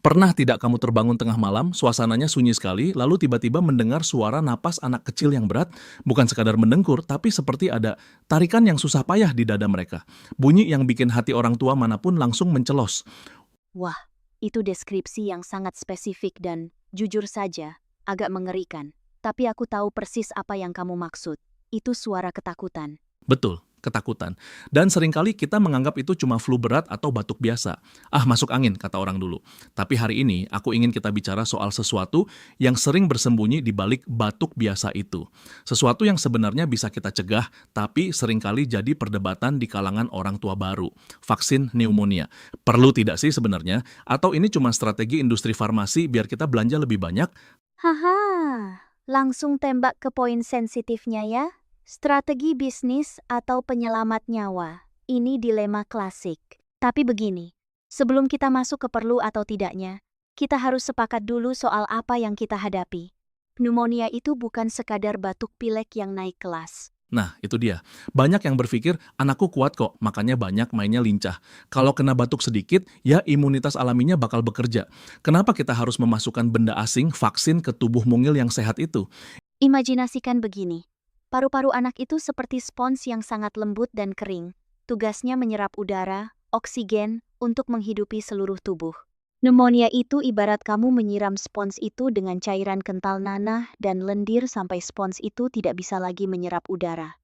Pernah tidak kamu terbangun tengah malam, suasananya sunyi sekali, lalu tiba-tiba mendengar suara napas anak kecil yang berat, bukan sekadar mendengkur, tapi seperti ada tarikan yang susah payah di dada mereka. Bunyi yang bikin hati orang tua manapun langsung mencelos. Wah, itu deskripsi yang sangat spesifik dan, jujur saja, agak mengerikan. Tapi aku tahu persis apa yang kamu maksud. Itu suara ketakutan. Betul, ketakutan. Dan seringkali kita menganggap itu cuma flu berat atau batuk biasa. Ah, masuk angin, kata orang dulu. Tapi hari ini, aku ingin kita bicara soal sesuatu yang sering bersembunyi di balik batuk biasa itu. Sesuatu yang sebenarnya bisa kita cegah, tapi seringkali jadi perdebatan di kalangan orang tua baru. Vaksin pneumonia. Perlu tidak sih sebenarnya? Atau ini cuma strategi industri farmasi biar kita belanja lebih banyak? Haha, langsung tembak ke poin sensitifnya ya. Strategi bisnis atau penyelamat nyawa. Ini dilema klasik. Tapi begini, sebelum kita masuk ke perlu atau tidaknya, kita harus sepakat dulu soal apa yang kita hadapi. Pneumonia itu bukan sekadar batuk pilek yang naik kelas. Nah, itu dia. Banyak yang berpikir, anakku kuat kok, makanya banyak mainnya lincah. Kalau kena batuk sedikit, ya imunitas alaminya bakal bekerja. Kenapa kita harus memasukkan benda asing, vaksin ke tubuh mungil yang sehat itu? Imajinasikan begini, paru-paru anak itu seperti spons yang sangat lembut dan kering. Tugasnya menyerap udara, oksigen, untuk menghidupi seluruh tubuh. Pneumonia itu ibarat kamu menyiram spons itu dengan cairan kental nanah dan lendir sampai spons itu tidak bisa lagi menyerap udara.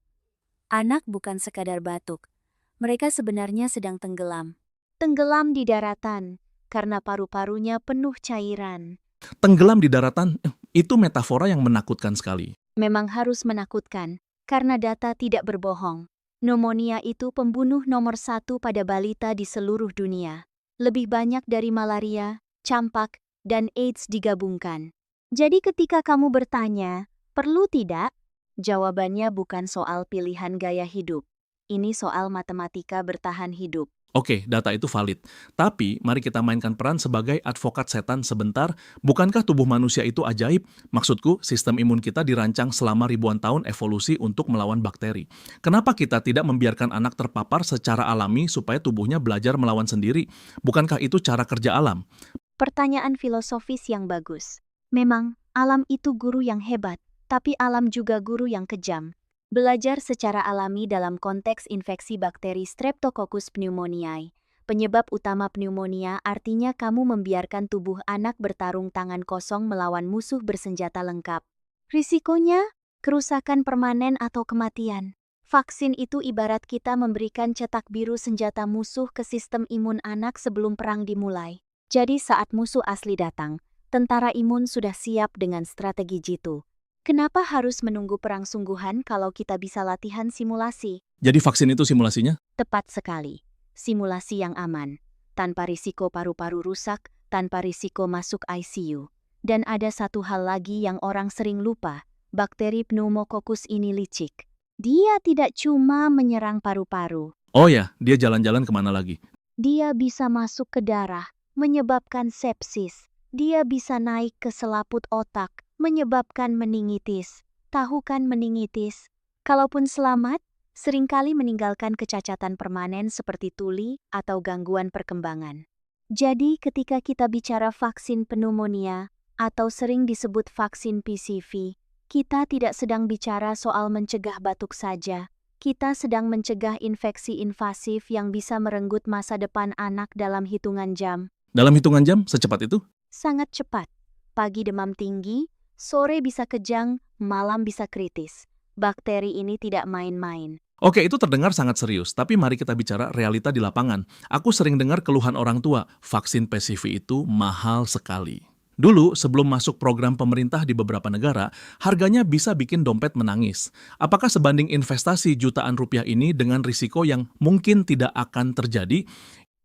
Anak bukan sekadar batuk. Mereka sebenarnya sedang tenggelam. Tenggelam di daratan, karena paru-parunya penuh cairan. Tenggelam di daratan, itu metafora yang menakutkan sekali. Memang harus menakutkan, karena data tidak berbohong. Pneumonia itu pembunuh nomor 1 pada balita di seluruh dunia. Lebih banyak dari malaria, campak, dan AIDS digabungkan. Jadi ketika kamu bertanya, perlu tidak? Jawabannya bukan soal pilihan gaya hidup. Ini soal matematika bertahan hidup. Oke, data itu valid. Tapi, mari kita mainkan peran sebagai advokat setan sebentar. Bukankah tubuh manusia itu ajaib? Maksudku, sistem imun kita dirancang selama ribuan tahun evolusi untuk melawan bakteri. Kenapa kita tidak membiarkan anak terpapar secara alami supaya tubuhnya belajar melawan sendiri? Bukankah itu cara kerja alam? Pertanyaan filosofis yang bagus. Memang, alam itu guru yang hebat, tapi alam juga guru yang kejam. Belajar secara alami dalam konteks infeksi bakteri Streptococcus pneumoniae. Penyebab utama pneumonia artinya kamu membiarkan tubuh anak bertarung tangan kosong melawan musuh bersenjata lengkap. Risikonya, kerusakan permanen atau kematian. Vaksin itu ibarat kita memberikan cetak biru senjata musuh ke sistem imun anak sebelum perang dimulai. Jadi saat musuh asli datang, tentara imun sudah siap dengan strategi jitu. Kenapa harus menunggu perang sungguhan kalau kita bisa latihan simulasi? Jadi vaksin itu simulasinya? Tepat sekali. Simulasi yang aman, tanpa risiko paru-paru rusak, tanpa risiko masuk ICU. Dan ada satu hal lagi yang orang sering lupa, bakteri pneumococcus ini licik. Dia tidak cuma menyerang paru-paru, Oh ya, dia jalan-jalan kemana lagi? dia bisa masuk ke darah, menyebabkan sepsis. Dia bisa naik ke selaput otak, menyebabkan meningitis. Tahu kan meningitis? Kalaupun selamat, seringkali meninggalkan kecacatan permanen seperti tuli atau gangguan perkembangan. Jadi ketika kita bicara vaksin pneumonia, atau sering disebut vaksin PCV, kita tidak sedang bicara soal mencegah batuk saja. Kita sedang mencegah infeksi invasif yang bisa merenggut masa depan anak dalam hitungan jam. Dalam hitungan jam, secepat itu? Sangat cepat. Pagi demam tinggi, sore bisa kejang, malam bisa kritis. Bakteri ini tidak main-main. Oke, itu terdengar sangat serius, tapi mari kita bicara realita di lapangan. Aku sering dengar keluhan orang tua, vaksin PCV itu mahal sekali. Dulu, sebelum masuk program pemerintah di beberapa negara, harganya bisa bikin dompet menangis. Apakah sebanding investasi jutaan rupiah ini dengan risiko yang mungkin tidak akan terjadi?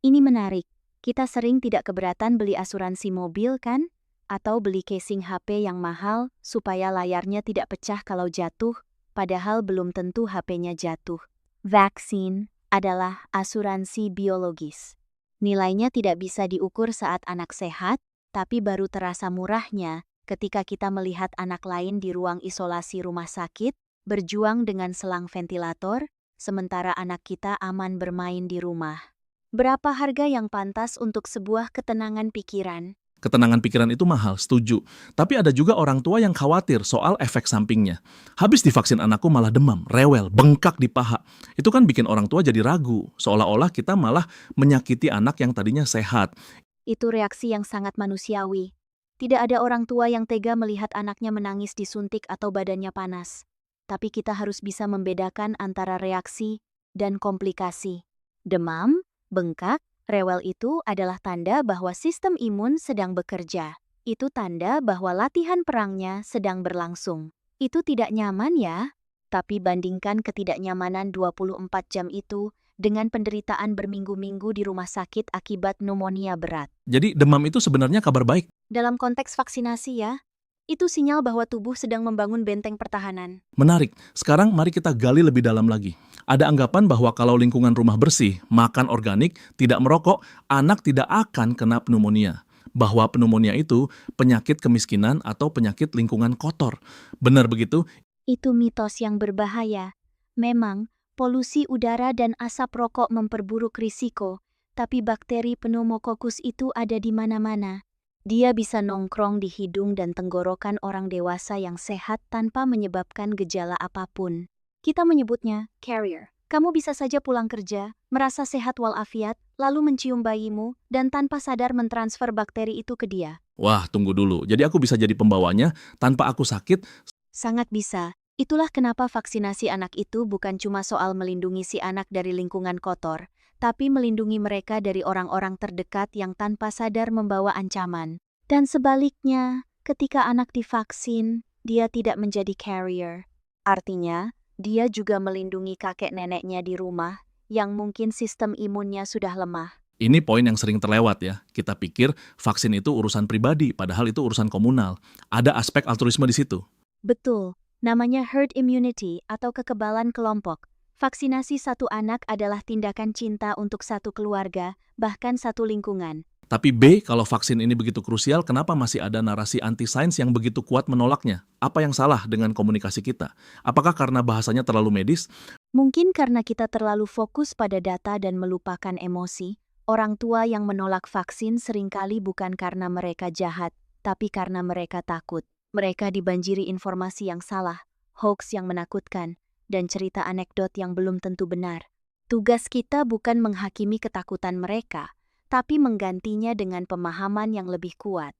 Ini menarik. Kita sering tidak keberatan beli asuransi mobil kan? Atau beli casing HP yang mahal supaya layarnya tidak pecah kalau jatuh, padahal belum tentu HP-nya jatuh. Vaksin adalah asuransi biologis. Nilainya tidak bisa diukur saat anak sehat, tapi baru terasa murahnya ketika kita melihat anak lain di ruang isolasi rumah sakit, berjuang dengan selang ventilator, sementara anak kita aman bermain di rumah. Berapa harga yang pantas untuk sebuah ketenangan pikiran? Ketenangan pikiran itu mahal, setuju. Tapi ada juga orang tua yang khawatir soal efek sampingnya. Habis divaksin anakku malah demam, rewel, bengkak di paha. Itu kan bikin orang tua jadi ragu, seolah-olah kita malah menyakiti anak yang tadinya sehat. Itu reaksi yang sangat manusiawi. Tidak ada orang tua yang tega melihat anaknya menangis disuntik atau badannya panas. Tapi kita harus bisa membedakan antara reaksi dan komplikasi. Demam, bengkak, rewel itu adalah tanda bahwa sistem imun sedang bekerja. Itu tanda bahwa latihan perangnya sedang berlangsung. Itu tidak nyaman ya, tapi bandingkan ketidaknyamanan 24 jam itu dengan penderitaan berminggu-minggu di rumah sakit akibat pneumonia berat. Jadi demam itu sebenarnya kabar baik. Dalam konteks vaksinasi ya, itu sinyal bahwa tubuh sedang membangun benteng pertahanan. Menarik. Sekarang mari kita gali lebih dalam lagi. Ada anggapan bahwa kalau lingkungan rumah bersih, makan organik, tidak merokok, anak tidak akan kena pneumonia. Bahwa pneumonia itu penyakit kemiskinan atau penyakit lingkungan kotor. Benar begitu? Itu mitos yang berbahaya. Memang, polusi udara dan asap rokok memperburuk risiko, tapi bakteri pneumococcus itu ada di mana-mana. Dia bisa nongkrong di hidung dan tenggorokan orang dewasa yang sehat tanpa menyebabkan gejala apapun. Kita menyebutnya carrier. Kamu bisa saja pulang kerja, merasa sehat walafiat, lalu mencium bayimu, dan tanpa sadar mentransfer bakteri itu ke dia. Wah, tunggu dulu. Jadi aku bisa jadi pembawanya tanpa aku sakit. Sangat bisa. Itulah kenapa vaksinasi anak itu bukan cuma soal melindungi si anak dari lingkungan kotor, tapi melindungi mereka dari orang-orang terdekat yang tanpa sadar membawa ancaman. Dan sebaliknya, ketika anak divaksin, dia tidak menjadi carrier. Artinya, dia juga melindungi kakek neneknya di rumah yang mungkin sistem imunnya sudah lemah. Ini poin yang sering terlewat ya. Kita pikir vaksin itu urusan pribadi, padahal itu urusan komunal. Ada aspek altruisme di situ. Betul, namanya herd immunity atau kekebalan kelompok. Vaksinasi satu anak adalah tindakan cinta untuk satu keluarga, bahkan satu lingkungan. Tapi B, kalau vaksin ini begitu krusial, kenapa masih ada narasi anti-sains yang begitu kuat menolaknya? Apa yang salah dengan komunikasi kita? Apakah karena bahasanya terlalu medis? Mungkin karena kita terlalu fokus pada data dan melupakan emosi. Orang tua yang menolak vaksin seringkali bukan karena mereka jahat, tapi karena mereka takut. Mereka dibanjiri informasi yang salah, hoax yang menakutkan, dan cerita anekdot yang belum tentu benar. Tugas kita bukan menghakimi ketakutan mereka, tapi menggantinya dengan pemahaman yang lebih kuat.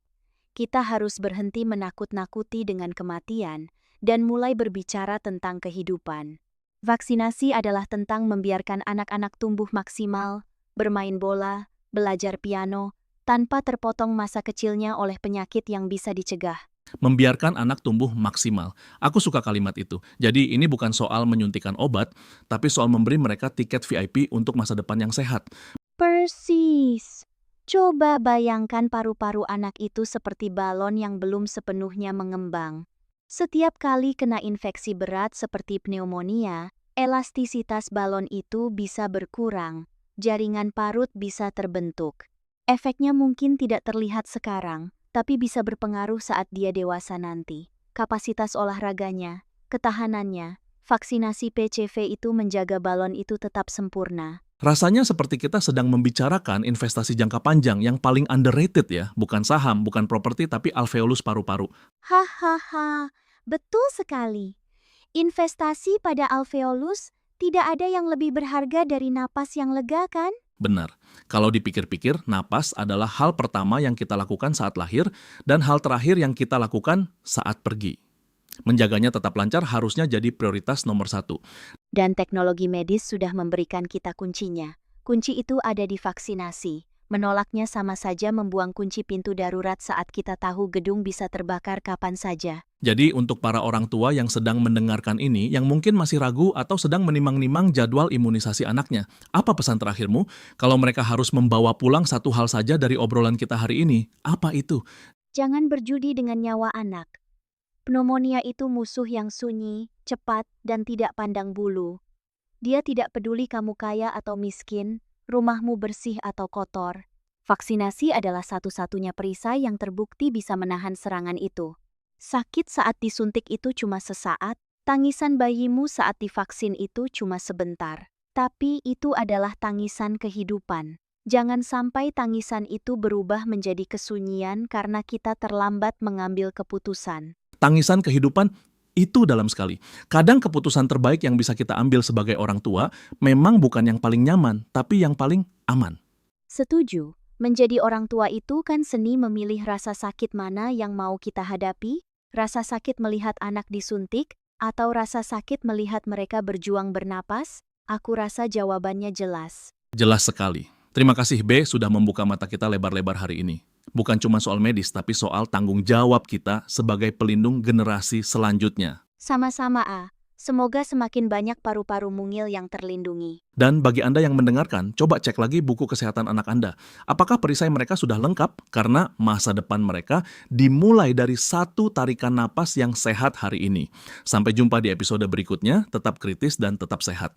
Kita harus berhenti menakut-nakuti dengan kematian dan mulai berbicara tentang kehidupan. Vaksinasi adalah tentang membiarkan anak-anak tumbuh maksimal, bermain bola, belajar piano, tanpa terpotong masa kecilnya oleh penyakit yang bisa dicegah. Membiarkan anak tumbuh maksimal. Aku suka kalimat itu. Jadi ini bukan soal menyuntikkan obat, tapi soal memberi mereka tiket VIP untuk masa depan yang sehat. Persis. Coba bayangkan paru-paru anak itu seperti balon yang belum sepenuhnya mengembang. Setiap kali kena infeksi berat seperti pneumonia, elastisitas balon itu bisa berkurang. Jaringan parut bisa terbentuk. Efeknya mungkin tidak terlihat sekarang, tapi bisa berpengaruh saat dia dewasa nanti. Kapasitas olahraganya, ketahanannya, vaksinasi PCV itu menjaga balon itu tetap sempurna. Rasanya seperti kita sedang membicarakan investasi jangka panjang yang paling underrated ya. Bukan saham, bukan properti, tapi alveolus paru-paru. Hahaha, betul sekali. Investasi pada alveolus tidak ada yang lebih berharga dari napas yang lega kan? Benar. Kalau dipikir-pikir, napas adalah hal pertama yang kita lakukan saat lahir dan hal terakhir yang kita lakukan saat pergi. Menjaganya tetap lancar harusnya jadi prioritas nomor 1. Dan teknologi medis sudah memberikan kita kuncinya. Kunci itu ada di vaksinasi. Menolaknya sama saja membuang kunci pintu darurat saat kita tahu gedung bisa terbakar kapan saja. Jadi untuk para orang tua yang sedang mendengarkan ini, yang mungkin masih ragu atau sedang menimang-nimang jadwal imunisasi anaknya, apa pesan terakhirmu? Kalau mereka harus membawa pulang satu hal saja dari obrolan kita hari ini, apa itu? Jangan berjudi dengan nyawa anak. Pneumonia itu musuh yang sunyi, cepat, dan tidak pandang bulu. Dia tidak peduli kamu kaya atau miskin, rumahmu bersih atau kotor. Vaksinasi adalah satu-satunya perisai yang terbukti bisa menahan serangan itu. Sakit saat disuntik itu cuma sesaat, tangisan bayimu saat divaksin itu cuma sebentar. Tapi itu adalah tangisan kehidupan. Jangan sampai tangisan itu berubah menjadi kesunyian karena kita terlambat mengambil keputusan. Tangisan kehidupan itu dalam sekali. Kadang keputusan terbaik yang bisa kita ambil sebagai orang tua memang bukan yang paling nyaman, tapi yang paling aman. Setuju, menjadi orang tua itu kan seni memilih rasa sakit mana yang mau kita hadapi, rasa sakit melihat anak disuntik, atau rasa sakit melihat mereka berjuang bernapas. Aku rasa jawabannya jelas. Jelas sekali. Terima kasih B sudah membuka mata kita lebar-lebar hari ini. Bukan cuma soal medis, tapi soal tanggung jawab kita sebagai pelindung generasi selanjutnya. Sama-sama A, semoga semakin banyak paru-paru mungil yang terlindungi. Dan bagi Anda yang mendengarkan, coba cek lagi buku kesehatan anak Anda. Apakah perisai mereka sudah lengkap? Karena masa depan mereka dimulai dari satu tarikan napas yang sehat hari ini. Sampai jumpa di episode berikutnya, tetap kritis dan tetap sehat.